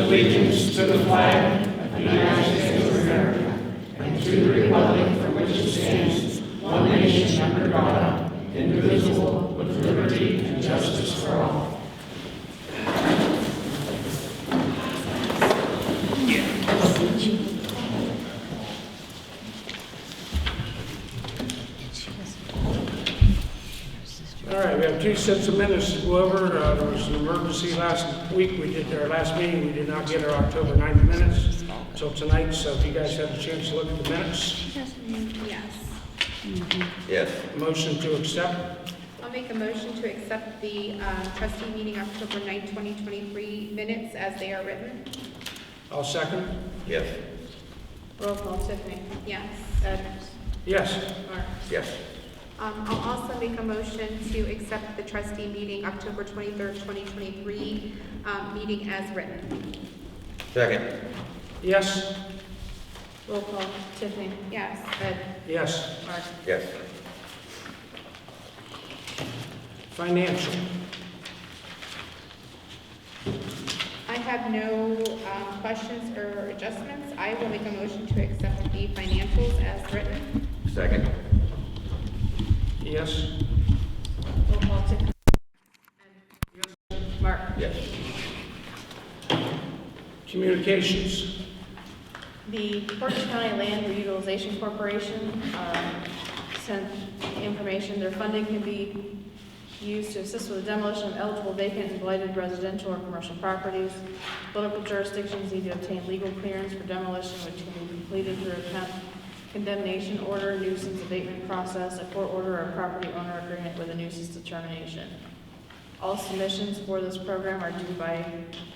allegiance to the flag of the United States of America and to the republic for which it stands, one nation under God, indivisible, with liberty and justice for all. All right, we have 2 sets of minutes to go over. There was an emergency last week. We did our last meeting. We did not get our October 9th minutes until tonight. So if you guys had a chance to look at the minutes. Yes. Yes. Motion to accept. I'll make a motion to accept the trustee meeting October 9th, 2023 minutes as they are written. I'll second. Yes. Roll call, Tiffany. Yes. Ed. Yes. Mark. Yes. I'll also make a motion to accept the trustee meeting October 23rd, 2023 meeting as written. Second. Yes. Roll call, Tiffany. Yes. Ed. Yes. Mark. Yes. Financial. I have no questions or adjustments. I will make a motion to accept the financials as written. Second. Yes. Roll call, Tiffany. Mark. Yes. Communications. The Portage County Land Reutilization Corporation sent information. Their funding can be used to assist with the demolition of eligible vacant and blighted residential or commercial properties. Political jurisdictions need to obtain legal clearance for demolition, which can be completed through a condemnation order, nuisance abatement process, a court order, or a property owner agreement with a nuisance determination. All submissions for this program are due by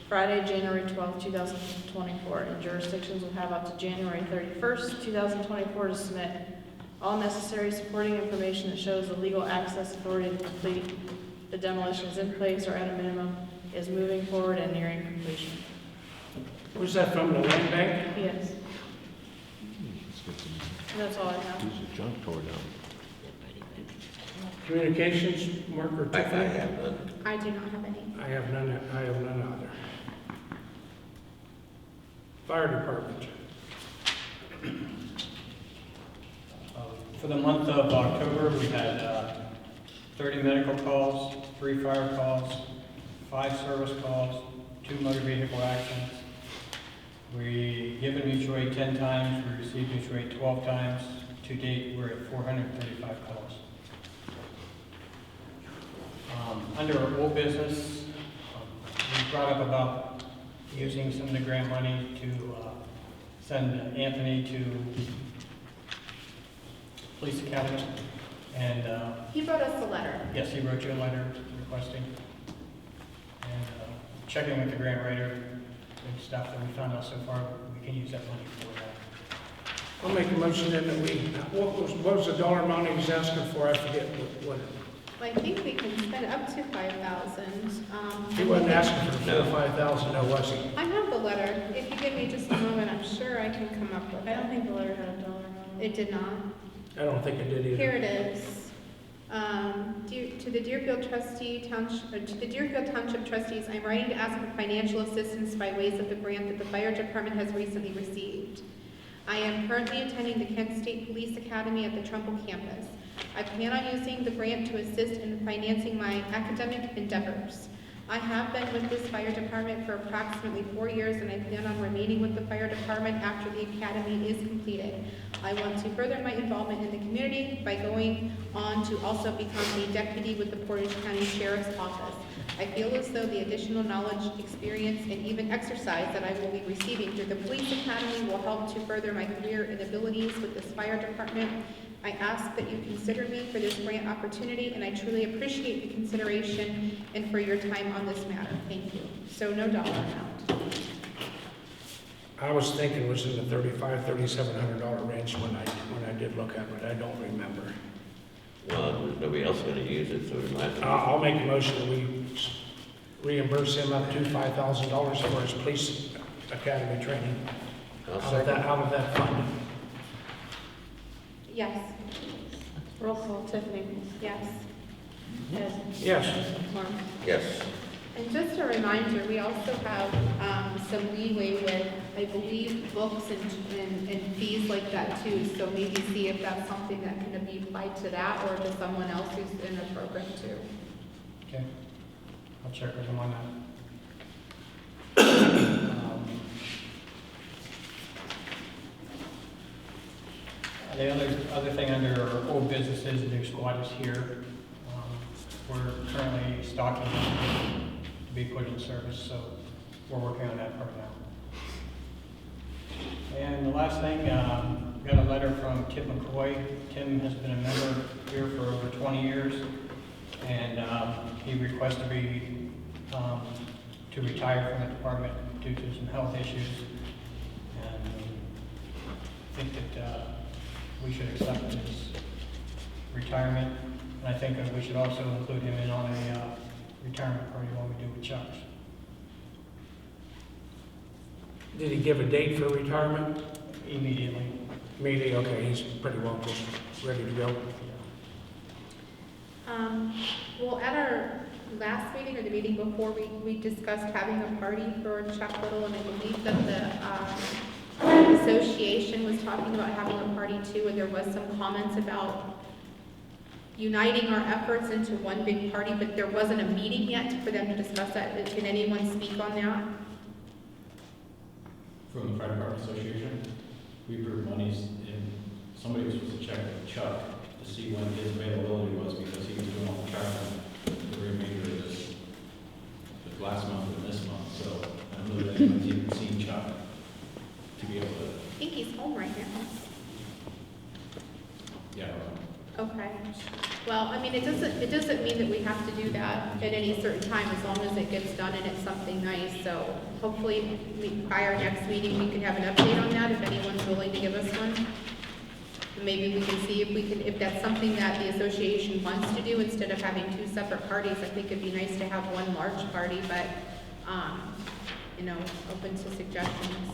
Friday, January 12, 2024, and jurisdictions will have up to January 31st, 2024 to submit all necessary supporting information that shows the legal access authority to complete the demolition is in place or at a minimum is moving forward and nearing completion. Was that from the land bank? Yes. That's all I have. Junk tore down. Communications, Mark or I Tiffany? have none. I do not have any. I have none either. Fire department. For the month of October, we had 30 medical calls, 3 fire calls, 5 service calls, 2 motor vehicle accidents. We given mutual aid 10 times, we received mutual aid 12 times. To date, we're at 435 calls. Under our old business, we brought up about using some of the grant money to send Anthony to Police Academy. And He wrote us a letter. yes, he wrote you a letter requesting. And checking with the grant writer and stuff that we found out so far, we can use that money for that. I'll make a motion then that what was the dollar amount he was asking for? I forget what. Well, I think we can spend up to 5,000. He wasn't asking for No. 5,000, no, was he? I have the letter. If you give me just a moment, I'm sure I can come up with I don't it. think the letter had a dollar amount. It did not. I don't think it did either. Here it is. To the Deerfield Township Trustees, I'm writing to ask for financial assistance by ways of the grant that the fire department has recently received. I am currently attending the Kent State Police Academy at the Trumbull campus. I plan on using the grant to assist in financing my academic endeavors. I have been with this fire department for approximately 4 years, and I plan on remaining with the fire department after the academy is completed. I want to further my involvement in the community by going on to also become a deputy with the Portage County Sheriff's Office. I feel as though the additional knowledge, experience, and even exercise that I will be receiving through the police academy will help to further my career and abilities with this fire department. I ask that you consider me for this grant opportunity, and I truly appreciate the consideration and for your time on this matter. Thank you. So no dollar amount. I was thinking it was in the $3,500, $3,700 range when I did look at it. I don't remember. Well, there's nobody else going to use it, so we might have to. I'll make a motion that we reimburse him up to $5,000 for his police academy training I'll out second. of that fund. Yes. Roll call, Tiffany. Yes. Ed. Yes. Mark. Yes. And just a reminder, we also have some leeway with, I believe, books and fees like that too. So maybe see if that's something that can be applied to that or to someone else who's in the program too. Okay, I'll check with them on that. The other thing under old businesses, the new squad is here. We're currently stocking to be put in service, so we're working on that part now. And the last thing, got a letter from Tim McCoy. Tim has been a member here for over 20 years, and he requests to retire from the department due to some health issues. And I think that we should accept his retirement. And I think that we should also include him in on a retirement party when we do with Chuck's. Did he give a date for retirement? Immediately. Maybe, okay, he's pretty well just ready to go. Well, at our last meeting or the meeting before, we discussed having a party for Chuck Little, and I believe that the association was talking about having a party too, and there was some comments about uniting our efforts into one big party, but there wasn't a meeting yet for them to discuss that. Can anyone speak on that? From the Fire Department Association, we approved monies, and somebody was supposed to check with Chuck to see when his availability was, because he was doing all the tracking the remainder of this, the last month and this month, so I don't know that anyone's even seen Chuck to be able to, I think he's home right now. yeah. Okay. Well, I mean, it doesn't mean that we have to do that at any certain time, as long as it gets done and it's something nice. So hopefully, by our next meeting, we can have an update on that, if anyone's willing to give us one. And maybe we can see if that's something that the association wants to do, instead of having two separate parties. I think it'd be nice to have one large party, but, open to suggestions.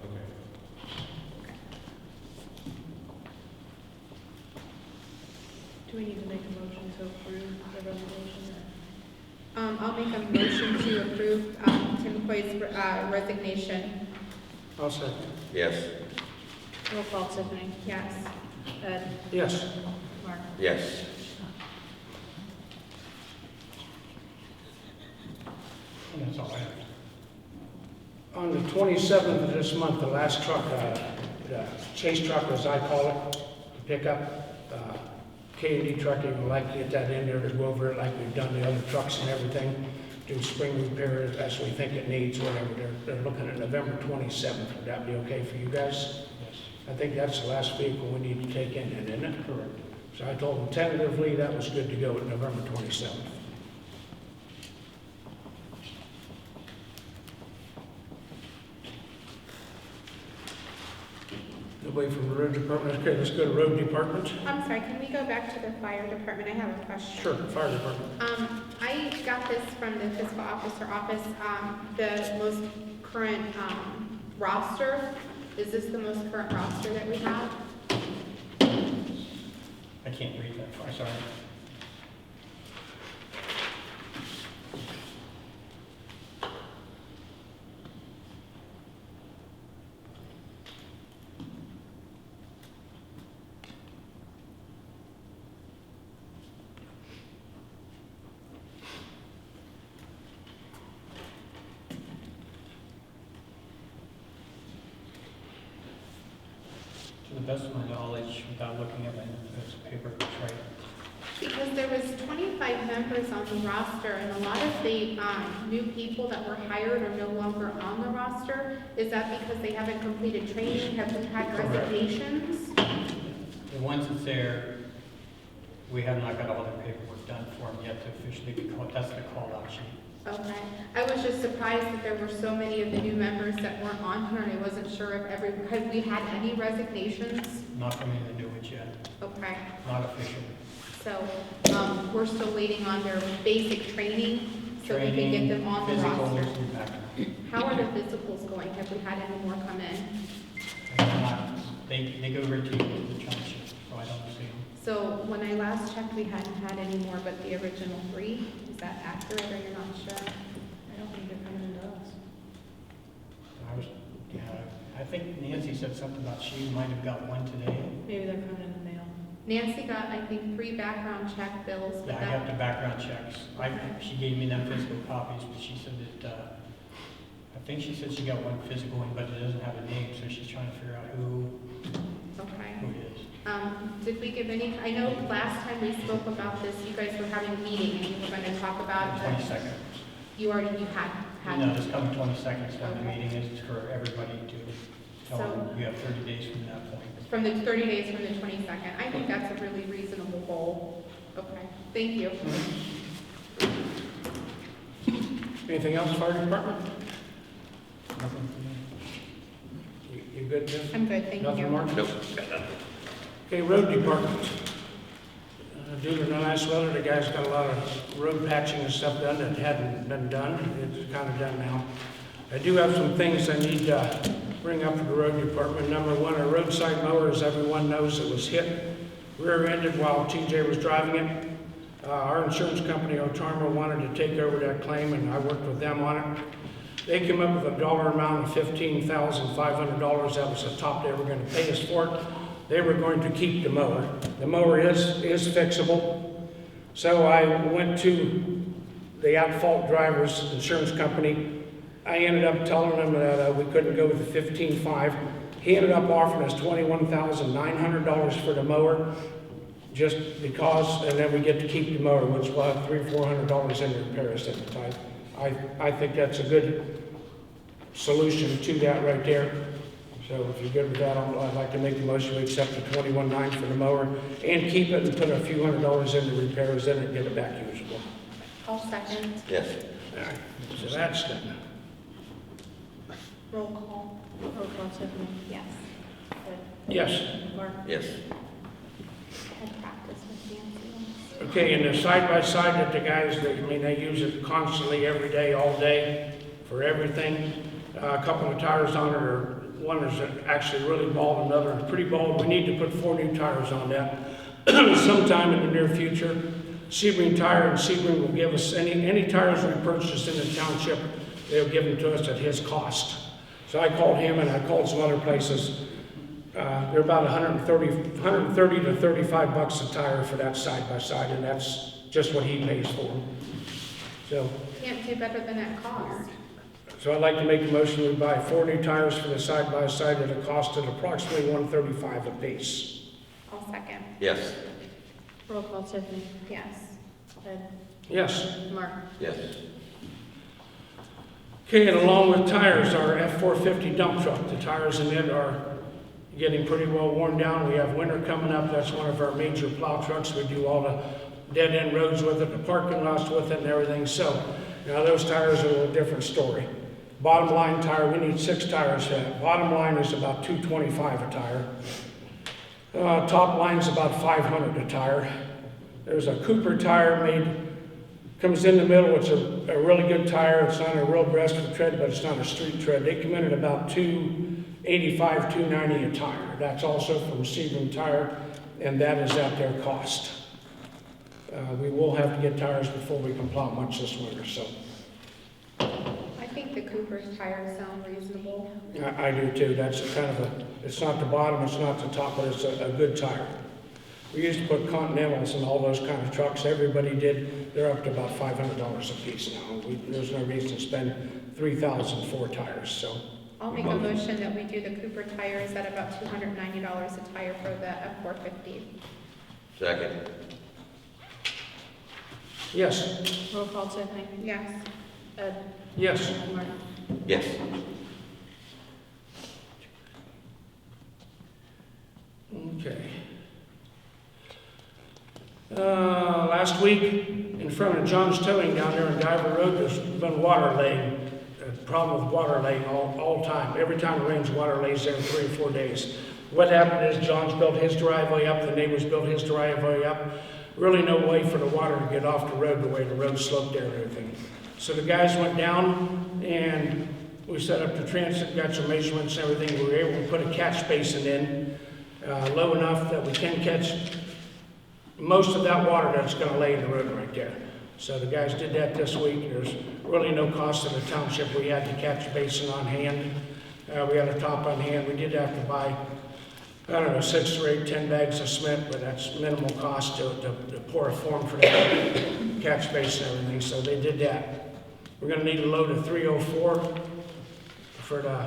Okay. Do we need to make a motion to approve the resignation? I'll make a motion to approve Tim McCoy's resignation. I'll second. Yes, Roll call, Tiffany. Yes. Ed? Yes. Mark? yes. And that's all I have. On the 27th of this month, the last truck, the chase truck, as I call it, the pickup, K&D Trucking would like to get that in there to go over it like we've done the other trucks and everything, do spring repairs as we think it needs, whatever. They're looking at November 27th. Would that be okay for you guys? Yes. I think that's the last vehicle we need to take in, isn't it? Correct. So I told them tentatively that was good to go at November 27th. Nobody from the road department? Okay, let's go to road department. I'm sorry, can we go back to the fire department? I have a question. Sure, fire department. I got this from the fiscal officer office, the most current roster. Is this the most current roster that we have? I can't read that far, sorry. To the best of my knowledge, without looking at my notes, paper, it's right. Because there was 25 members on the roster, and a lot of the new people that were hired are no longer on the roster. Is that because they haven't completed training? Have we had Correct. resignations? The ones that's there, we have not got all their paperwork done for them yet to officially be called, that's the call-out sheet. Okay. I was just surprised that there were so many of the new members that weren't on here, and I wasn't sure if have we had any resignations? Not from any of the new ones yet, Okay. not official. So, we're still waiting on their basic training, so we can get them on the Physicals, roster. and background. How are the physicals going? Have we had any more come in? And they're not- They go routine to the township, so I don't see them. So when I last checked, we hadn't had any more but the original 3. Is that accurate, or you're not sure? I don't think they're coming into us. Yeah, I think Nancy said something about she might have got one today. Maybe they're coming in the mail. Nancy got, I think, 3 background check bills, but Yeah, I got the that, background checks. She gave me them physical copies, but she said that, I think she said she got one physical one, but it doesn't have a name, so she's trying to figure out who okay. it is. Did we give any, I know last time we spoke about this, you guys were having a meeting and you were gonna talk about. 22nd. You had. No, this coming 22nd, so the Okay. meeting is for everybody to tell them you have 30 days from that point. From the 30 days from the 22nd. I think that's a really reasonable goal. Okay, thank you. Anything else, fire department? Nothing for me. You good, Jim? I'm good, thank Nothing, you. Mark? Nope. Okay, road department. Due to the nice weather, the guys got a lot of road patching and stuff done that hadn't been done. It's kind of done now. I do have some things I need to bring up for the road department. Number 1, a roadside mower, as everyone knows, it was hit, rear-ended while TJ was driving it. Our insurance company, Otarma, wanted to take over that claim, and I worked with them on it. They came up with a dollar amount of $15,500. That was the top they were going to pay us for it. They were going to keep the mower. The mower is fixable. So I went to the at-fault driver's insurance company. I ended up telling them that we couldn't go with the $15,500. He ended up offering us $21,900 for the mower, just because, and then we get to keep the mower, which will have $300-400 in repairs at the time. I think that's a good solution to that right there. So if you're good with that, I'd like to make the motion to accept the $21,900 for the mower and keep it and put a few $100s into repairs in it and get it back usable. I'll second. Yes. All right, so that's done. Roll call. Roll call, Tiffany. Yes. Ed. Yes. Mark. Yes. Had practice with Nancy. Okay, and the side-by-side that the guys, they use it constantly, every day, all day, for everything. A couple of tires on it are, one is actually really bald, another is pretty bald. We need to put 4 new tires on that sometime in the near future. Sebring Tire, and Sebring will give us any tires we purchase in the township, they'll give them to us at his cost. So I called him and I called some other places. They're about $130 to $35 a tire for that side-by-side, and that's just what he pays for them. So, Can't do better than that cost. so I'd like to make a motion we buy 4 new tires for the side-by-side at a cost of approximately $135 a piece. I'll second. Yes. Roll call, Tiffany. Yes. Ed. Yes. Mark. Yes. Okay, and along with tires, our F-450 dump truck, the tires in it are getting pretty well worn down. We have winter coming up. That's one of our major plow trucks. We do all the dead-end roads with it, the parking lots with it and everything. So now those tires are a little different story. Bottom line tire, we need 6 tires for that. Bottom line is about $225 a tire. Top line's about $500 a tire. There's a Cooper tire comes in the middle. It's a really good tire. It's not a real breasted tread, but it's not a street tread. They come in at about $285, $290 a tire. That's also from Sebring Tire, and that is at their cost. We will have to get tires before we can plow much this winter, so. I think the Cooper's tires sound reasonable. I do too. That's kind of it's not the bottom, it's not the top, but it's a good tire. We used to put Continentals in all those kind of trucks. Everybody did. They're up to about $500 a piece now. There's no reason to spend $3,000 for tires, so. I'll make a motion that we do the Cooper tires at about $290 a tire for the F-450. Second. Yes. Roll call, Tiffany. Yes. Ed. Yes. Mark. Yes. Okay. Last week, in front of John's Towing down there on Diver Road, there's been water laying. A problem with water laying all time. Every time it rains, water lays there 3 or 4 days. What happened is John's built his driveway up, the neighbors built his driveway up. Really no way for the water to get off the road the way the road sloped there and everything. So the guys went down and we set up the transit, got some measurements and everything. We were able to put a catch basin in low enough that we can catch most of that water that's gonna lay in the road right there. So the guys did that this week. There's really no cost to the township. We had the catch basin on hand. We had a top on hand. We did have to buy, I don't know, 6 or 8, 10 bags of cement, but that's minimal cost to pour a form for that catch basin and everything. So they did that. We're gonna need a load of 304 for the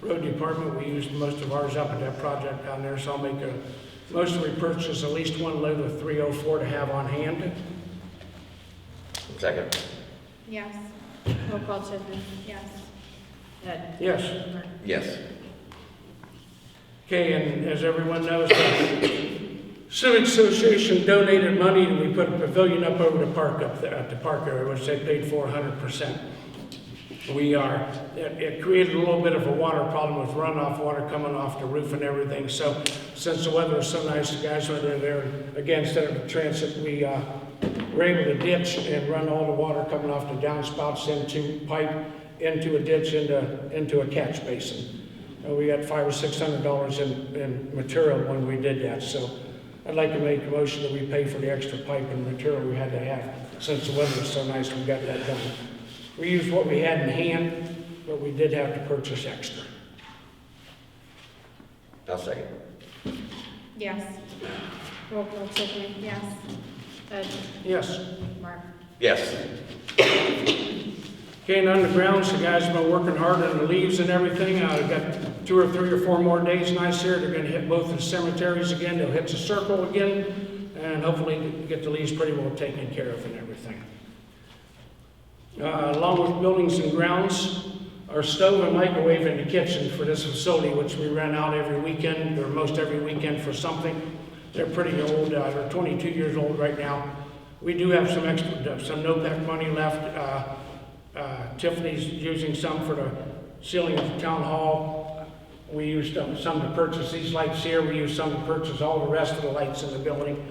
road department. We used most of ours up at that project down there, so I'll make a motion we purchase at least one load of 304 to have on hand. Second. Yes. Roll call, Tiffany. Yes. Ed? Yes. Mark? Yes. Okay, and as everyone knows, the Civic Association donated money and we put a pavilion up over the park up there, at the park area, which they paid for 100%. It created a little bit of a water problem with runoff water coming off the roof and everything. So since the weather was so nice, the guys went in there and again, instead of the transit, we were able to ditch and run all the water coming off the downspouts into a ditch, into a catch basin. We got $500 or $600 in material when we did that. So I'd like to make a motion that we pay for the extra pipe and material we had to have. Since the weather was so nice, we got that done. We used what we had in hand, but we did have to purchase extra. I'll second. Yes. Roll call, Tiffany. Yes. Ed? Yes. Mark? Yes. Okay, and on the grounds, the guys have been working hard on the leaves and everything. We've got 2 or 3 or 4 more days nice here. They're gonna hit both the cemeteries again. They'll hit the circle again, and hopefully get the leaves pretty well taken care of and everything. Along with buildings and grounds, our stove and microwave in the kitchen for this facility, which we rent out every weekend, or most every weekend for something. They're pretty old. They're 22 years old right now. We do have some extra, some no-pack money left. Tiffany's using some for the ceiling of the town hall. We used some to purchase these lights here. We used some to purchase all the rest of the lights in the building.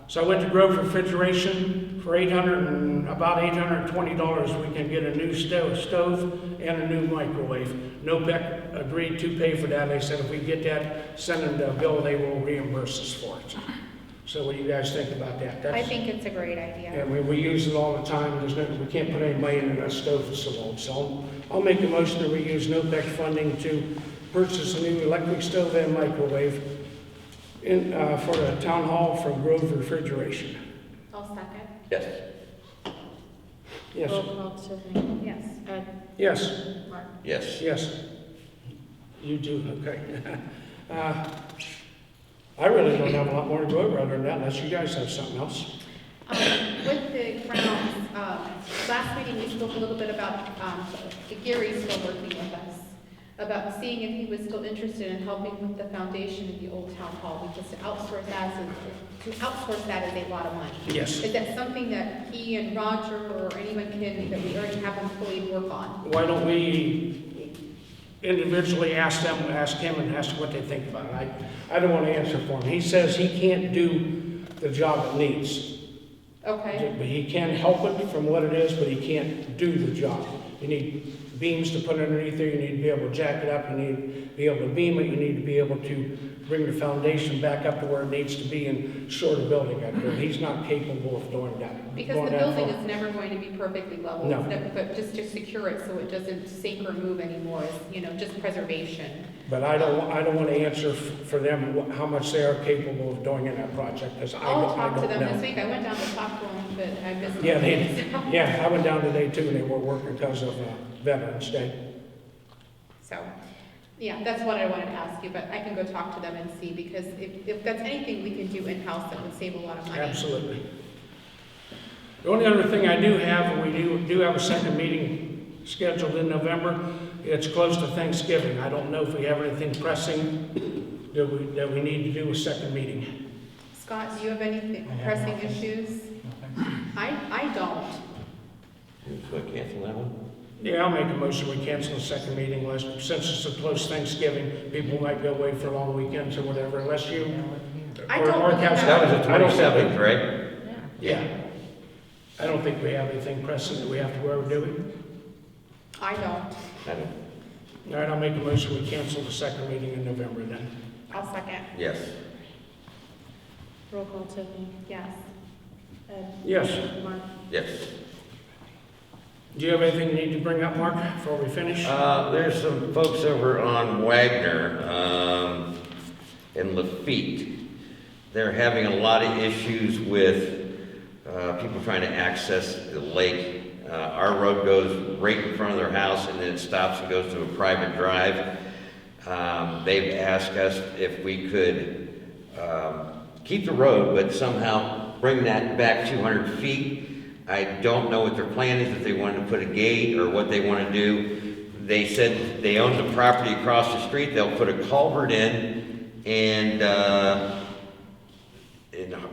So I went to Grove Refrigeration for about $820. We can get a new stove and a new microwave. NOPEC agreed to pay for that. They said if we get that, send them the bill, they will reimburse us for it. So what do you guys think about that? I think it's a great idea. And we use it all the time. We can't put any money in that stove, it's so old. So I'll make a motion that we use NOPEC funding to purchase a new electric stove and microwave for the town hall from Grove Refrigeration. I'll second. Yes. Yes. Roll call, Tiffany. Yes. Ed? Yes. Mark? Yes. Yes. You do, okay. I really don't have a lot more to go over other than that, unless you guys have something else. With the grounds, last meeting we spoke a little bit about, Gary's still working with us, about seeing if he was still interested in helping with the foundation of the old town hall, because to outsource that is a lot of money. Yes. Is that something that he and Roger or anyone that we already have employed work on? Why don't we individually ask him and ask what they think about it? I don't want to answer for him. He says he can't do the job it needs. Okay. But he can help it from what it is, but he can't do the job. You need beams to put underneath there, you need to be able to jack it up, you need to be able to beam it, you need to be able to bring the foundation back up to where it needs to be and shore the building up there. He's not capable of doing that. Because the building is never going to be perfectly level. No. It's never- But just to secure it so it doesn't sink or move anymore is, just preservation. But I don't want to answer for them how much they are capable of doing in that project, because I I'll don't talk to them know. this week. I went down to talk to them, but I missed Yeah, them. I went down today too, and they were working because of Veterans Day. So, yeah, that's what I wanted to ask you, but I can go talk to them and see, because if that's anything we can do in-house, that would save a lot of money. Absolutely. The only other thing I do have, and we do have a second meeting scheduled in November. It's close to Thanksgiving. I don't know if we have anything pressing that we need to do a second meeting. Scott, do you have any I have pressing nothing. issues? Nothing. I don't. Should I cancel that one? Yeah, I'll make a motion, we cancel the second meeting since it's a close Thanksgiving. People might go away for long weekends or whatever, unless you. I don't or believe council- That was the I don't think- 27th, right? Yeah. I don't think we have anything pressing that we have to go over, do we? I don't. I don't. All right, I'll make a motion, we cancel the second meeting in November then. I'll second. Yes. Roll call, Tiffany. Yes. Ed? Yes. Mark? Yes. Do you have anything you need to bring up, Mark, before we finish? There's some folks over on Wagner, in Lafitte. They're having a lot of issues with, people trying to access the lake. Our road goes right in front of their house and then it stops and goes to a private drive. They've asked us if we could, keep the road, but somehow bring that back 200 feet. I don't know what their plan is, if they wanted to put a gate or what they want to do. They said they own the property across the street, they'll put a culvert in and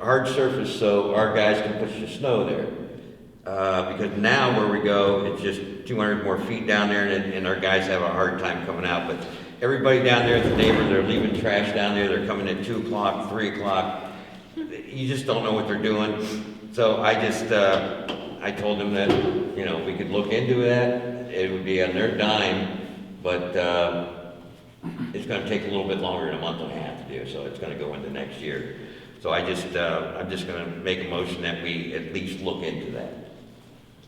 hard surface so our guys can push the snow there. Because now where we go, it's just 200 more feet down there and our guys have a hard time coming out. But everybody down there, the neighbors, they're leaving trash down there, they're coming at 2 o'clock, 3 o'clock. You just don't know what they're doing. So I just, I told them that, you know, we could look into that. It would be on their dime, but it's gonna take a little bit longer than a month and a half to do, so it's gonna go into next year. So I'm just gonna make a motion that we at least look into that.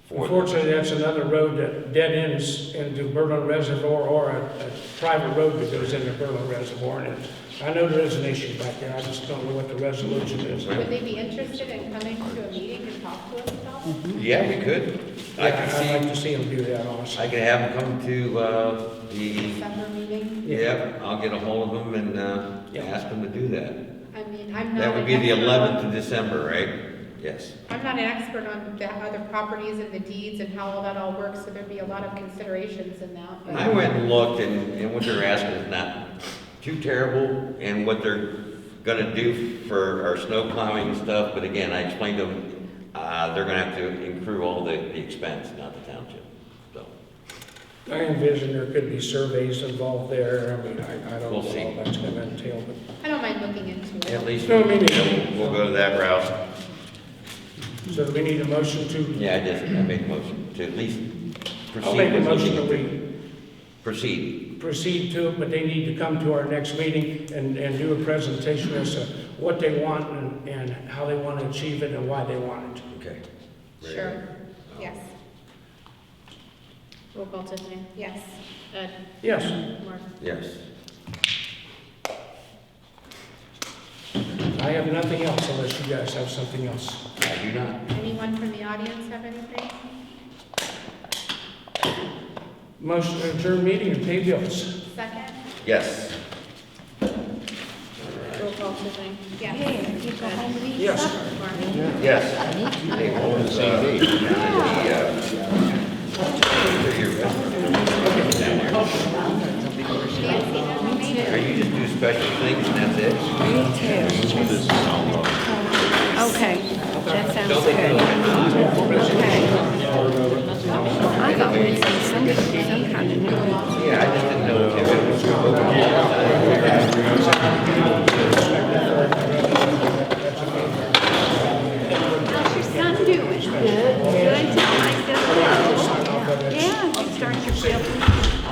Unfortunately, that's another road that dead ends into Berlin Reservoir or a private road that goes into Berlin Reservoir. And I know there is an issue back there, I just don't know what the resolution is. Would they be interested in coming to a meeting and talk to us about it? Yeah, we could. I'd like to see them do that, honestly. I could have them come to the, December meeting? yeah, I'll get a hold of them and Yeah. ask them to do that. I mean, I'm not. That would an be the expert 11th on- of December, right? Yes. I'm not an expert on the other properties and the deeds and how all that all works, so there'd be a lot of considerations in that. but- I went and looked and what they're asking is not too terrible and what they're gonna do for our snow plowing and stuff, but again, I explained to them, they're gonna have to accrue all the expense, not the township, so. I envision there could be surveys involved there, I mean, I don't know We'll see. what all that's gonna entail, but. I don't mind looking into it. At least No, maybe. we'll go that route. So do we need a motion to? Yeah, I make a motion to at least proceed. I'll make a with motion looking that into- we Proceed. proceed to it, but they need to come to our next meeting and do a presentation as to what they want and how they want to achieve it and why they want it. Okay. Very Sure, good. yes, Roll call, Tiffany. yes. Ed? Yes, Mark? Yes. I have nothing else unless you guys have something else. I do not. Anyone from the audience have anything? Motion to adjourn meeting and pay bills. Second? Yes. Roll call, Tiffany. Yes. Yes. Mark? Yes. Hey, what was, down at are you just do special things and that's it? Okay, that sounds Don't they feel good. like it's not? Okay. I thought we'd say some kind of new